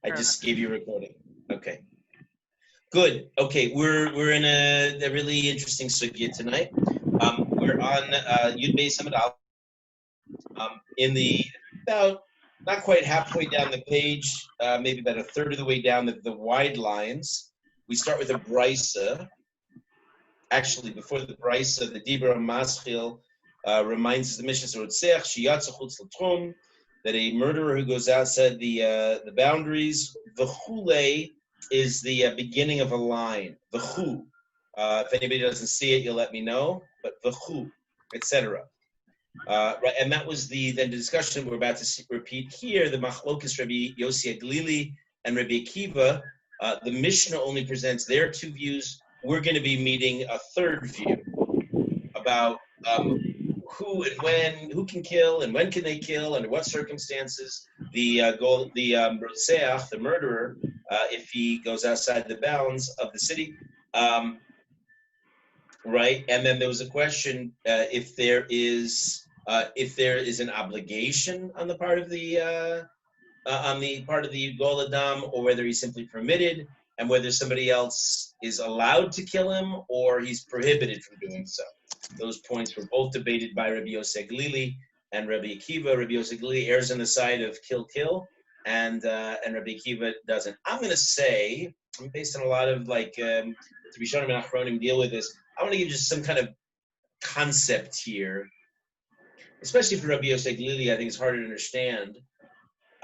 I just gave you a recording. Okay. Good. Okay, we're in a really interesting sugya tonight. We're on Yud Beis Amud Aleph. In the about not quite halfway down the page, maybe about a third of the way down the wide lines. We start with a brisa. Actually, before the brisa, the Dibra Maschil reminds us the Mishnah that a murderer who goes outside the boundaries, the chule is the beginning of a line. The chu. If anybody doesn't see it, you'll let me know. But the chu, etc. Right, and that was the discussion we're about to repeat here. The Machlokas Rabbi Yossi Aglili and Rabbi Akiva. The Mishnah only presents their two views. We're going to be meeting a third view about who and when, who can kill and when can they kill, under what circumstances the Rotzeach, the murderer, if he goes outside the bounds of the city. Right, and then there was a question if there is an obligation on the part of the Gol Adam, or whether he's simply permitted, and whether somebody else is allowed to kill him or he's prohibited from doing so. Those points were both debated by Rabbi Yossi Aglili and Rabbi Akiva. Rabbi Yossi Aglili errs on the side of kill, and Rabbi Akiva doesn't. I'm going to say, based on a lot of to be shown and Achronim deal with this, I want to give you just some kind of concept here, especially for Rabbi Yossi Aglili. I think it's harder to understand.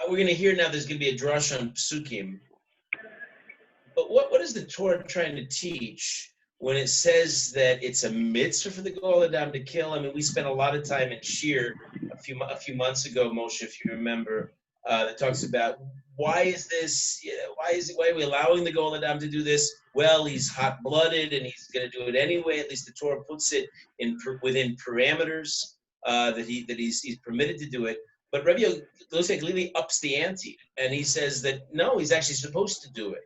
We're going to hear now there's going to be a drush on psukim. But what is the Torah trying to teach when it says that it's a mitzvah for the Gol Adam to kill? I mean, we spent a lot of time in Shiur a few months ago, Moshe, if you remember, that talks about why is this? Why are we allowing the Gol Adam to do this? Well, he's hot-blooded and he's going to do it anyway. At least the Torah puts it within parameters that he's permitted to do it. But Rabbi Yossi Aglili ups the ante, and he says that no, he's actually supposed to do it.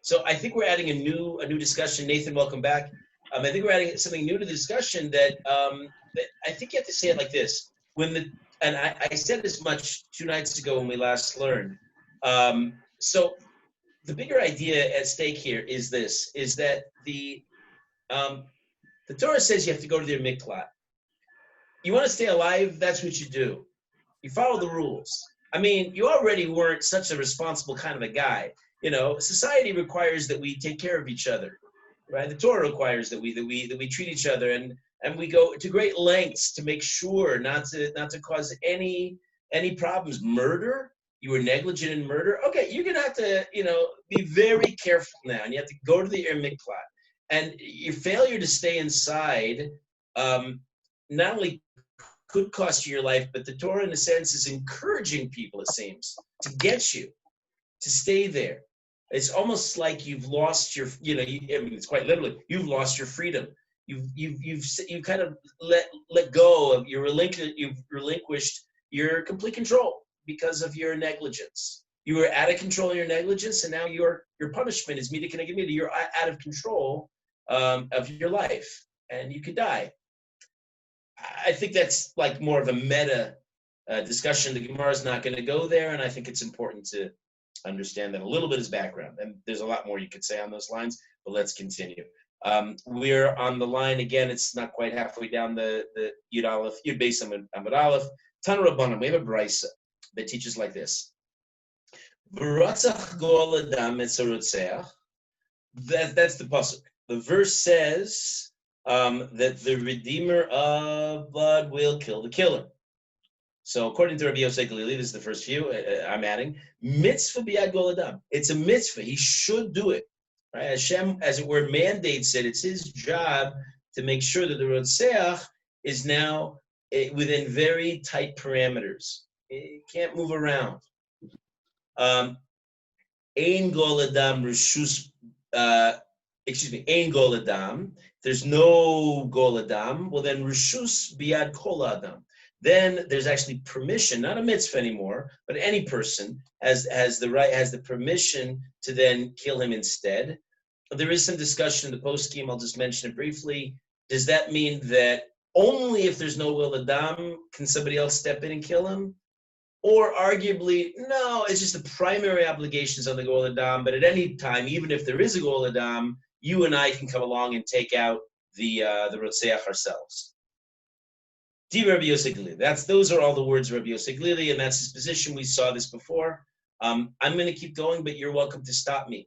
So I think we're adding a new discussion. Nathan, welcome back. I think we're adding something new to the discussion that I think you have to say it like this. I said this much 2 nights ago when we last learned. So the bigger idea at stake here is this: is that the Torah says you have to go to their miklat. You want to stay alive? That's what you do. You follow the rules. I mean, you already weren't such a responsible kind of a guy. You know, society requires that we take care of each other, right? The Torah requires that we treat each other, and we go to great lengths to make sure not to cause any problems. Murder, you were negligent in murder. Okay, you're gonna have to be very careful now, and you have to go to the miklat. And your failure to stay inside not only could cost you your life, but the Torah, in a sense, is encouraging people, it seems, to get you to stay there. It's almost like you've lost your, it's quite literally, you've lost your freedom. You've kind of let go of you've relinquished your complete control because of your negligence. You were out of control of your negligence, and now your punishment is you're out of control of your life, and you could die. I think that's like more of a meta discussion. The Gemara is not going to go there, and I think it's important to understand that a little bit as background. And there's a lot more you could say on those lines, but let's continue. We're on the line again. It's not quite halfway down the Yud Beis Amud Aleph. Tana Rabbanan. We have a brisa that teaches like this: V'ratzach Gol Adam et Sarotzeach. That's the pasuk. The verse says that the Redeemer of blood will kill the killer. So according to Rabbi Yossi Aglili, this is the first view I'm adding, mitzvah biyad Gol Adam. It's a mitzvah. He should do it. Right? Hashem, as it were, mandates it. It's his job to make sure that the Rotzeach is now within very tight parameters. It can't move around. Ein Gol Adam Rishus, Ein Gol Adam. There's no Gol Adam. Well, then Rishus biyad Kol Adam. Then there's actually permission, not a mitzvah anymore, but any person has the permission to then kill him instead. There is some discussion in the post-scheme. I'll just mention it briefly. Does that mean that only if there's no Gol Adam can somebody else step in and kill him? Or arguably, no, it's just the primary obligations on the Gol Adam, but at any time, even if there is a Gol Adam, you and I can come along and take out the Rotseach ourselves. Di Rabbi Yosef Glili. Those are all the words of Rabbi Yosef Glili, and that's his position. We saw this before. I'm going to keep going, but you're welcome to stop me.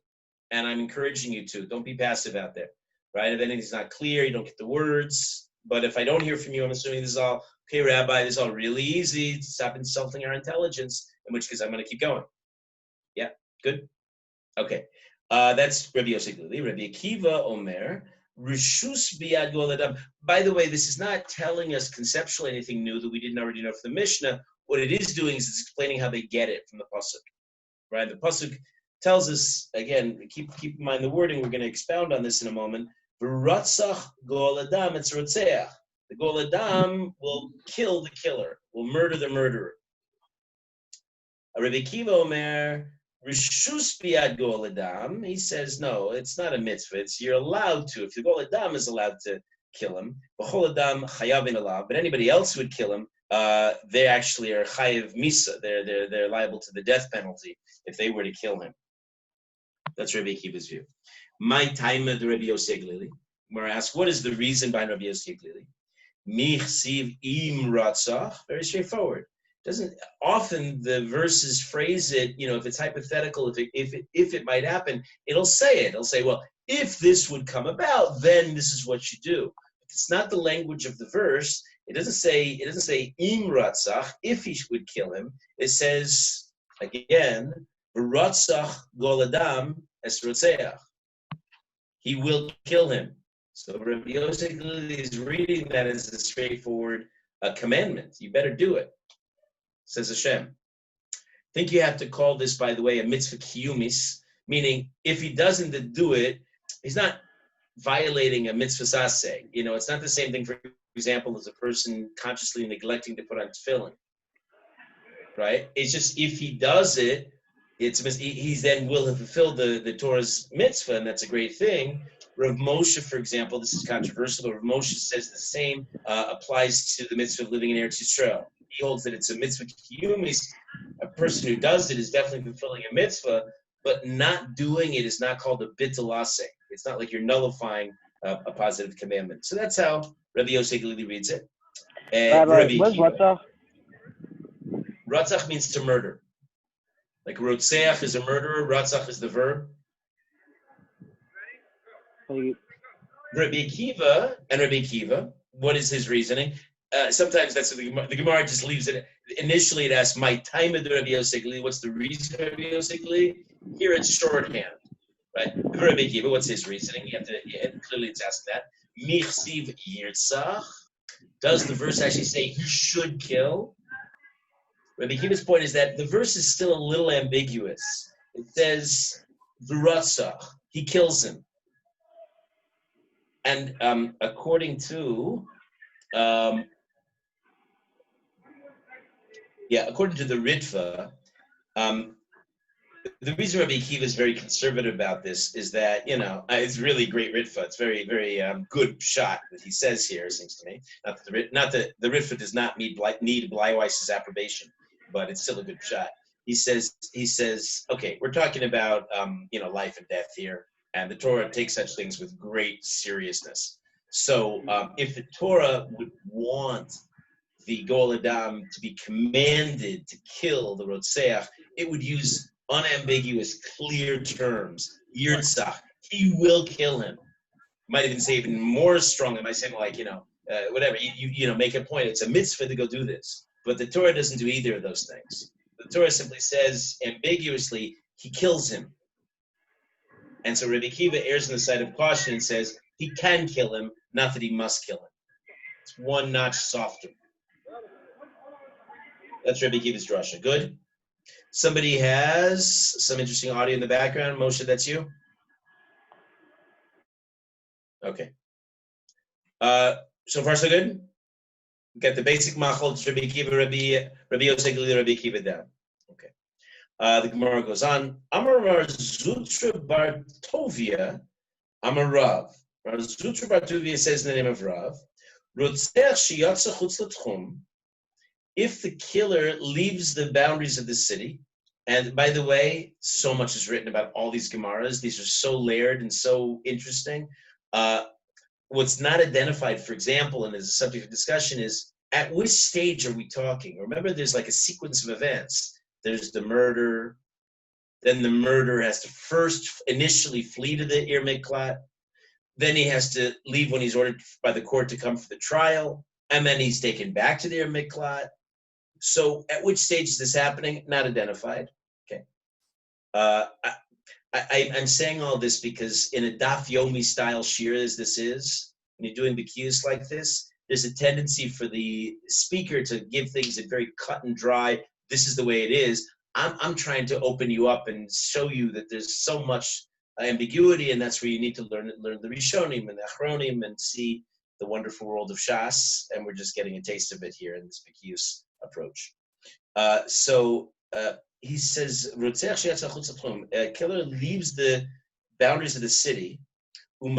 And I'm encouraging you to. Don't be passive out there, right? If anything's not clear, you don't get the words. But if I don't hear from you, I'm assuming this is all, okay, Rabbi, this is all really easy. Stop insulting our intelligence, in which case I'm going to keep going. Yeah, good? Okay. That's Rabbi Yosef Glili. Rabbi Akiva Omer, Rishus Biyad Gol Adam. By the way, this is not telling us conceptually anything new that we didn't already know from the Mishnah. What it is doing is it's explaining how they get it from the Pasuk. Right? The Pasuk tells us, again, keep in mind the wording, we're going to expound on this in a moment. V'ratzach Gol Adam etz Rotzeach. The Gol Adam will kill the killer, will murder the murderer. Rabbi Akiva Omer, Rishus Biyad Gol Adam, he says, no, it's not a mitzvah. You're allowed to. If the Gol Adam is allowed to kill him, B'chol Adam Chayavin Alav, but anybody else who would kill him, they actually are Chayav Misa. They're liable to the death penalty if they were to kill him. That's Rabbi Akiva's view. My time of Rabbi Yosef Glili, where I ask, what is the reason behind Rabbi Yosef Glili? Mich siv im ratzach. Very straightforward. Often the verses phrase it, if it's hypothetical, if it might happen, it'll say it. It'll say, well, if this would come about, then this is what you do. It's not the language of the verse. It doesn't say im ratzach, if he would kill him. It says again, v'ratzach gol adam es rotzeach. He will kill him. So Rabbi Yosef is reading that as a straightforward commandment. You better do it, says Hashem. I think you have to call this, by the way, a mitzvah kiyumis, meaning if he doesn't do it, he's not violating a mitzvah saseh. It's not the same thing, for example, as a person consciously neglecting to put on tefillin, right? It's just if he does it, he's then will have fulfilled the Torah's mitzvah, and that's a great thing. Rav Moshe, for example, this is controversial, but Rav Moshe says the same applies to the mitzvah of living in Eretz Yisrael. He holds that it's a mitzvah kiyumis. A person who does it is definitely fulfilling a mitzvah, but not doing it is not called a bittul aseh. It's not like you're nullifying a positive commandment. So that's how Rabbi Yosef Glili reads it. Rabbi, what's Ratzach? Ratzach means to murder. Like Rotzeach is a murderer, Ratzach is the verb. Rabbi Akiva, what is his reasoning? Sometimes that's what the Gemara just leaves it. Initially, it asks, my time of the Rabbi Yosef Glili, what's the reason of Rabbi Yosef Glili? Here it's shorthand, right? Rabbi Akiva, what's his reasoning? Clearly it's asking that. Michsiv yirtzach. Does the verse actually say he should kill? Rabbi Akiva's point is that the verse is still a little ambiguous. It says, v'ratzach, he kills him. And according to the Ritva, the reason Rabbi Akiva is very conservative about this is that, it's really great Ritva. It's very, very good shot that he says here, it seems to me. Not that the Ritva does not need Bleiweiss's approbation, but it's still a good shot. He says, okay, we're talking about, life and death here. And the Torah takes such things with great seriousness. So if the Torah would want the Gol Adam to be commanded to kill the Rotzeach, it would use unambiguous, clear terms. Yirtzach, he will kill him. Might even say even more strong. It might say whatever. You make a point. It's a mitzvah to go do this. But the Torah doesn't do either of those things. The Torah simply says ambiguously, he kills him. And so Rabbi Akiva errs on the side of caution and says he can kill him, not that he must kill him. It's one notch softer. That's Rabbi Akiva's drasha. Good? Somebody has some interesting audio in the background. Moshe, that's you? Okay. So far, so good? Got the basic machol, Rabbi Akiva, Rabbi Yosef Glili, Rabbi Akiva down. Okay. The Gemara goes on. Amar Zutra Bar Tovia, Amar Rav. Zutra Bar Tovia says in the name of Rav, Rotzeach sheyatza chutz l'tchum, if the killer leaves the boundaries of the city, and by the way, so much is written about all these Gemaras. These are so layered and so interesting. What's not identified, for example, and as a subject of discussion, is at which stage are we talking? Remember, there's like a sequence of events. There's the murder, then the murderer has to first initially flee to the Ir Miklat, then he has to leave when he's ordered by the court to come for the trial, and then he's taken back to the Ir Miklat. So at which stage is this happening? Not identified. Okay. I'm saying all this because in a Daf Yomi style shiur as this is, when you're doing Bakiyus like this, there's a tendency for the speaker to give things a very cut and dry, this is the way it is. I'm trying to open you up and show you that there's so much ambiguity, and that's where you need to learn the Rishonim and the Achronim and see the wonderful world of Shas, and we're just getting a taste of it here in this Bakiyus approach. He says, a killer leaves the boundaries of the city, and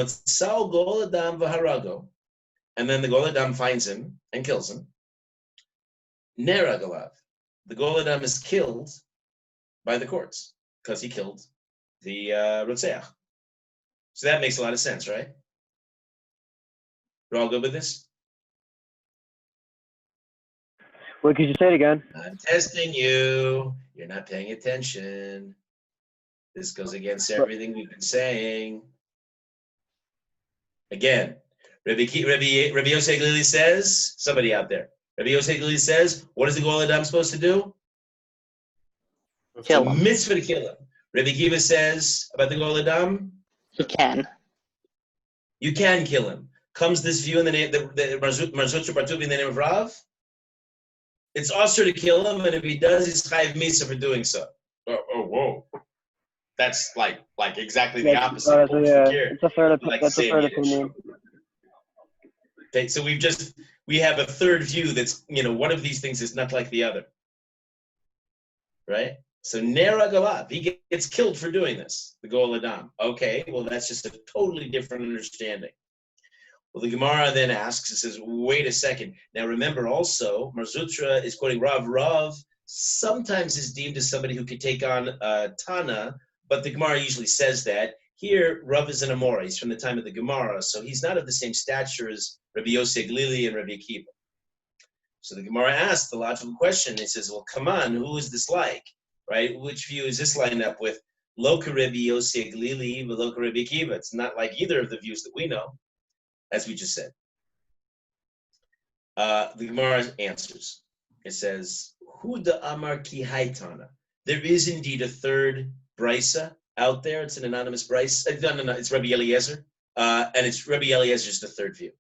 then the Gol Adam finds him and kills him. Neragalav, the Gol Adam is killed by the courts because he killed the Rotzeach. So that makes a lot of sense, right? We're all good with this? Wait, could you say it again? I'm testing you. You're not paying attention. This goes against everything we've been saying. Again, Rabbi Yosef Glili says, somebody out there, Rabbi Yosef Glili says, what is the Gol Adam supposed to do? Kill him. Mitzvah to kill him. Rabbi Kiva says about the Gol Adam, He can. you can kill him. Comes this view in the name, the Marzutra Bartubi in the name of Rav? It's also to kill him, and if he does, he's chayiv misa for doing so. Whoa. That's like exactly the opposite. It's a third opinion. Okay, so we have a third view that's, one of these things is not like the other. Right? So Nera Galav, he gets killed for doing this, the Gol Adam. Okay, well, that's just a totally different understanding. Well, the Gemara then asks, it says, wait a second. Now remember also, Marzutra is quoting Rav. Rav sometimes is deemed as somebody who could take on Tana, but the Gemara usually says that. Here, Rav is an Amora. He's from the time of the Gemara, so he's not of the same stature as Rabbi Yosef Glili and Rabbi Akiva. So the Gemara asks the logical question. It says, well, come on, who is this like? Right? Which view is this lined up with? Loka Rabbi Yosef Glili, but Loka Rabbi Akiva. It's not like either of the views that we know, as we just said. The Gemara answers. It says, Huda Amar Ki Haitana. There is indeed a third brisa out there. It's an anonymous brisa. No, it's Rabbi Eliezer. And it's Rabbi Eliezer's the third view.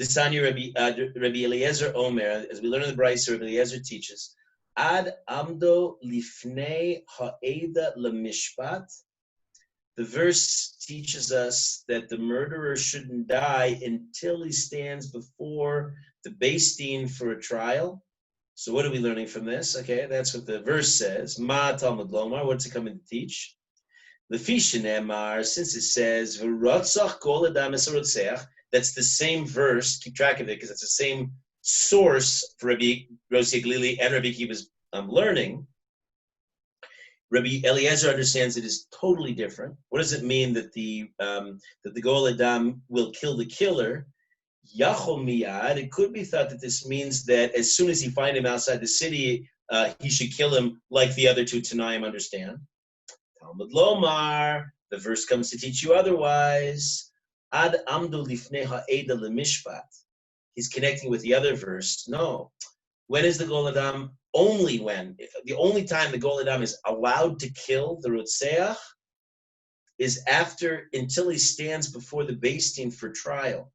Desanya Rabbi Eliezer Omer, as we learn in the brisa, Rabbi Eliezer teaches, Ad Amdo Lifnei Ha'eda Lemishpat. The verse teaches us that the murderer shouldn't die until he stands before the Beis Din for a trial. So what are we learning from this? Okay, that's what the verse says. Ma Talmud Lomar, what's it coming to teach? Lefi shenemar, since it says, V'rotzach kol adam es harotzeach, that's the same verse, keep track of it, because it's the same source for Rabbi Yosef Glili and Rabbi Akiva's learning. Rabbi Eliezer understands it is totally different. What does it mean that the Gol Adam will kill the killer? Yachol miyad. It could be thought that this means that as soon as he finds him outside the city, he should kill him like the other two Tanaim understand. Talmud Lomar. The verse comes to teach you otherwise. Ad amdu lifnei ha'eda lemishpat. He's connecting with the other verse. No. When is the Gol Adam? Only when. The only time the Gol Adam is allowed to kill the Rotzeach is until he stands before the Beis Din for trial.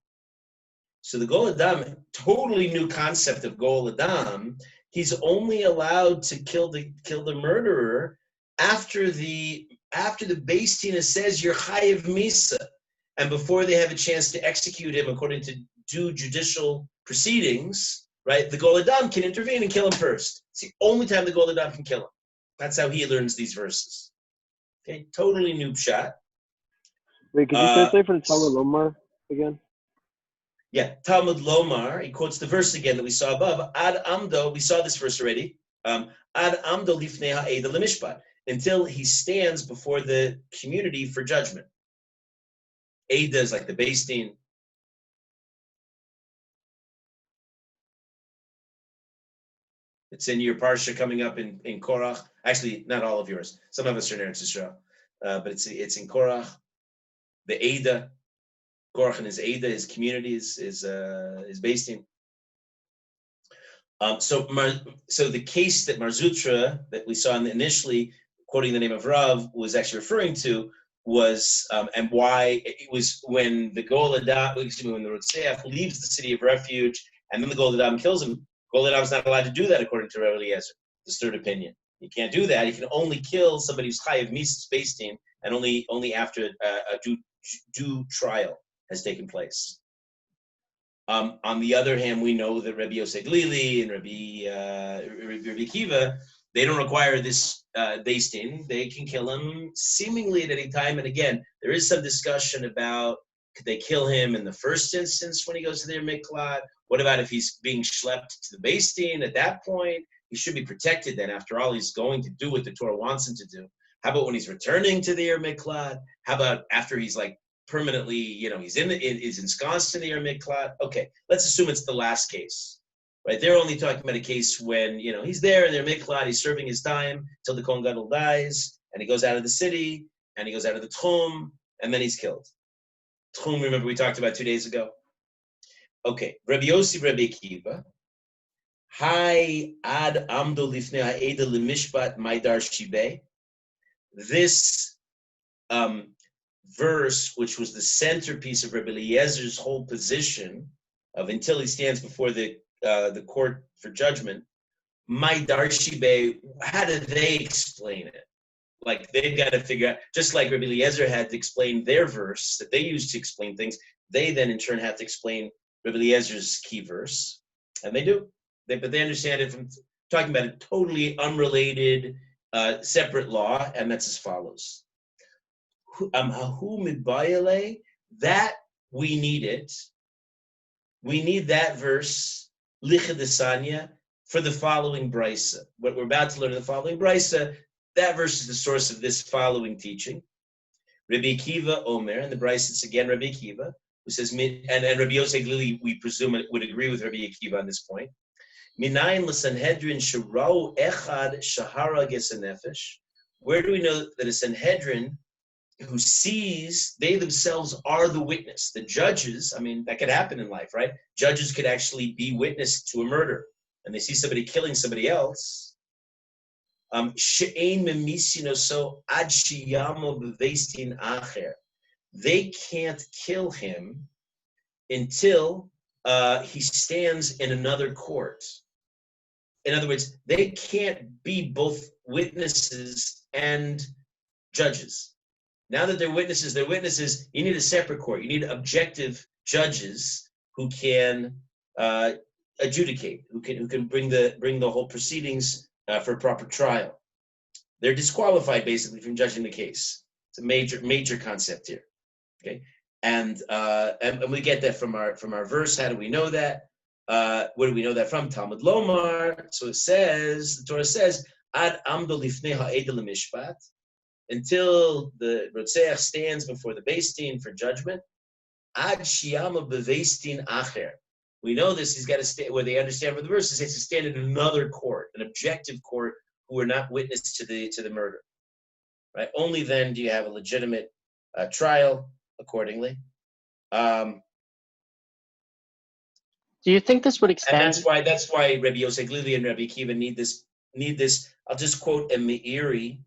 So the Gol Adam, totally new concept of Gol Adam, he's only allowed to kill the murderer after the Beis Din says you're chayiv misa, and before they have a chance to execute him according to due judicial proceedings, right? The Gol Adam can intervene and kill him first. It's the only time the Gol Adam can kill him. That's how he learns these verses. Okay, totally noob shot. Wait, could you translate for the Talmud Lomar again? Yeah, Talmud Lomar, he quotes the verse again that we saw above. Ad amdo, we saw this verse already. Ad amdo lifnei ha'eda lemishpat, until he stands before the community for judgment. Eda is like the Beis Din. It's in your parsha coming up in Korach. Actually, not all of yours. Some of us are in Eretz Yisrael, but it's in Korach. The Eda, Korach and his Eda, his community is based in. So the case that Mar Zutra that we saw initially, quoting the name of Rav, was actually referring to was and why it was when the when the Rotzeach leaves the city of refuge and then the Gol Adam kills him. Gol Adam is not allowed to do that according to Rabbi Eliezer, his third opinion. He can't do that. He can only kill somebody who's chayav mises based in, and only after a due trial has taken place. On the other hand, we know that Rabbi Yosef Glili and Rabbi Kiva, they don't require this based in. They can kill him seemingly at any time. And again, there is some discussion about could they kill him in the first instance when he goes to their miklat? What about if he's being schlepped to the Beis Din at that point? He should be protected then. After all, he's going to do what the Torah wants him to do. How about when he's returning to the miklat? How about after he's like permanently, he's ensconced in the miklat? Okay, let's assume it's the last case, right? They're only talking about a case when, he's there in their miklat, he's serving his time till the Kohen Gadol dies, and he goes out of the city, and he goes out of the Tchum, and then he's killed. Tchum, remember we talked about 2 days ago? Okay, Rabbi Yossi, Rabbi Akiva, Hai ad amdo lifnei ha'eda lemishpat maidar shibeh. This verse, which was the centerpiece of Rabbi Eliezer's whole position of until he stands before the court for judgment, maidar shibeh, how do they explain it? Like they've got to figure out, just like Rabbi Eliezer had to explain their verse that they used to explain things, they then in turn have to explain Rabbi Eliezer's key verse, and they do. But they understand it from talking about a totally unrelated, separate law, and that's as follows. That we need it. We need that verse, Lichadesanya, for the following brisa. What we're about to learn in the following brisa, that verse is the source of this following teaching. Rabbi Akiva Omer, and the brisa it's again Rabbi Akiva, who says, and Rabbi Yosef Glili, we presume, would agree with Rabbi Akiva on this point. Minayin l'Sanhedrin sharau echad shahara gesanefesh. Where do we know that a Sanhedrin who sees they themselves are the witness? The judges, that could happen in life, right? Judges could actually be witness to a murder, and they see somebody killing somebody else. She'ein memisino so ad sheyamo b'veistin acher. They can't kill him until he stands in another court. In other words, they can't be both witnesses and judges. Now that they're witnesses, you need a separate court. You need objective judges who can adjudicate, who can bring the whole proceedings for a proper trial. They're disqualified basically from judging the case. It's a major concept here. Okay, and we get that from our verse. How do we know that? Where do we know that from? Talmud Lomar. So the Torah says, Ad amdo lifnei ha'eda lemishpat, until the Rotzeach stands before the Beis Din for judgment. Ad shiyama b'Beis Din acher. We know this. He's got to stay where they understand from the verses. He has to stand in another court, an objective court, who are not witness to the murder. Right? Only then do you have a legitimate trial accordingly. Do you think this would extend? And that's why Rabbi Yosef Glili and Rabbi Akiva need this. I'll just quote a Meiri,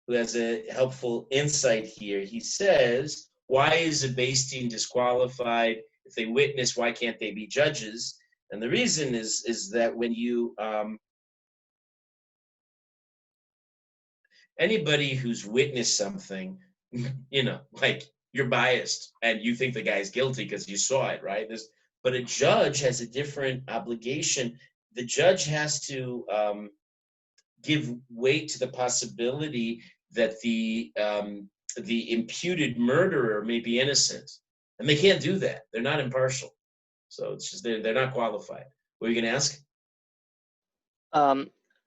who has a helpful insight here. He says, why is a Beis Din disqualified? If they witness, why can't they be judges? And the reason is that when you anybody who's witnessed something, like you're biased and you think the guy's guilty because you saw it, right? But a judge has a different obligation. The judge has to give weight to the possibility that the imputed murderer may be innocent, and they can't do that. They're not impartial. So it's just they're not qualified. What are you going to ask?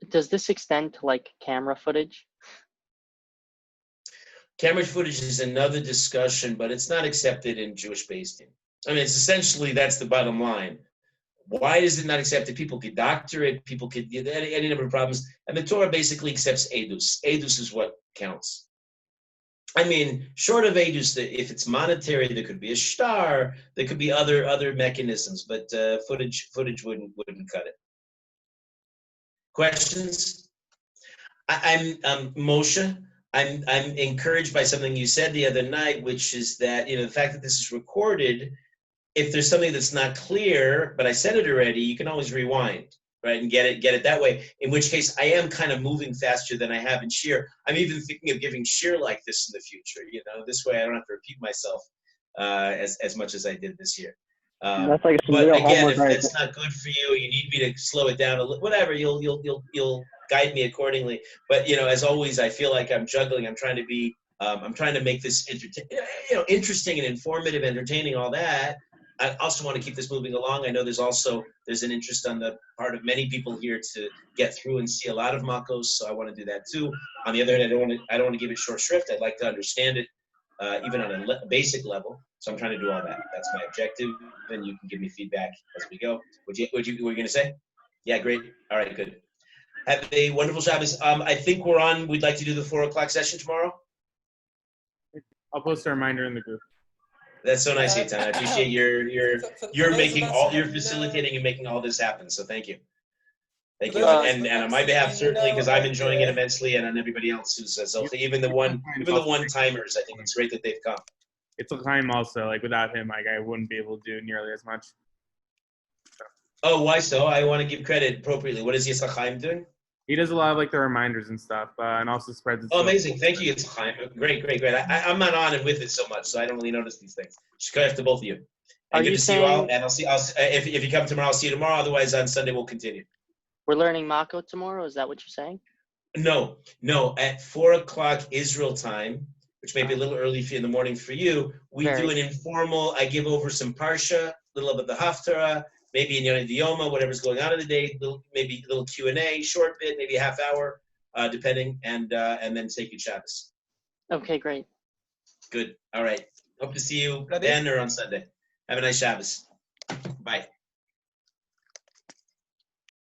Does this extend to like camera footage? Camera footage is another discussion, but it's not accepted in Jewish Beis Din. I mean, it's essentially, that's the bottom line. Why is it not accepted? People could doctor it. People could get any number of problems. And the Torah basically accepts edus. Edus is what counts. I mean, short of edus, if it's monetary, there could be a shtar. There could be other mechanisms, but footage wouldn't cut it. Questions? I'm Moshe. I'm encouraged by something you said the other night, which is that the fact that this is recorded. If there's something that's not clear, but I said it already, you can always rewind, right, and get it that way. In which case, I am kind of moving faster than I have in Shiur. I'm even thinking of giving Shiur like this in the future. This way I don't have to repeat myself as much as I did this year. That's like some But real again, homework if right that's not good for you, you need me to slow it down a little. Whatever, you'll guide me accordingly. But as always, I feel like I'm juggling. I'm trying to make this interesting and informative, entertaining, all that. I also want to keep this moving along. I know there's an interest on the part of many people here to get through and see a lot of Makkos, so I want to do that too. On the other hand, I don't want to give it short shrift. I'd like to understand it even on a basic level. So I'm trying to do all that. That's my objective, and you can give me feedback as we go. What were you going to say? Yeah, great. All right, good. Have a wonderful Shabbos. I think we'd like to do the 4:00 session tomorrow. I'll post a reminder in the group. That's so nice, Eitan. I appreciate you're facilitating and making all this happen. So thank you. Thank you. And on my behalf, certainly, because I'm enjoying it immensely, and on everybody else who's even the one-timers, I think it's great that they've come. It's a climb also. Like without him, I wouldn't be able to do nearly as much. Oh, why so? I want to give credit appropriately. What is Yitzchak doing? He does a lot of the reminders and stuff, and also spreads it. Oh, amazing! Thank you, Yitzchak. Great. I'm not on and with it so much, so I don't really notice these things. Just credit to both of you. And good to see you all. And I'll see. If you come tomorrow, I'll see you tomorrow. Otherwise, on Sunday we'll continue. We're learning Makko tomorrow. Is that what you're saying? No. At 4:00 Israel time, which may be a little early in the morning for you, we do an informal. I give over some parsha, a little bit of the haftarah, maybe in Yonah Dioma, whatever's going on in the day, maybe a little Q&A, short bit, maybe a half hour, depending, and then Sacred Shabbos. Okay, great. Good. All right. Hope to see you then or on Sunday. Have a nice Shabbos. Bye.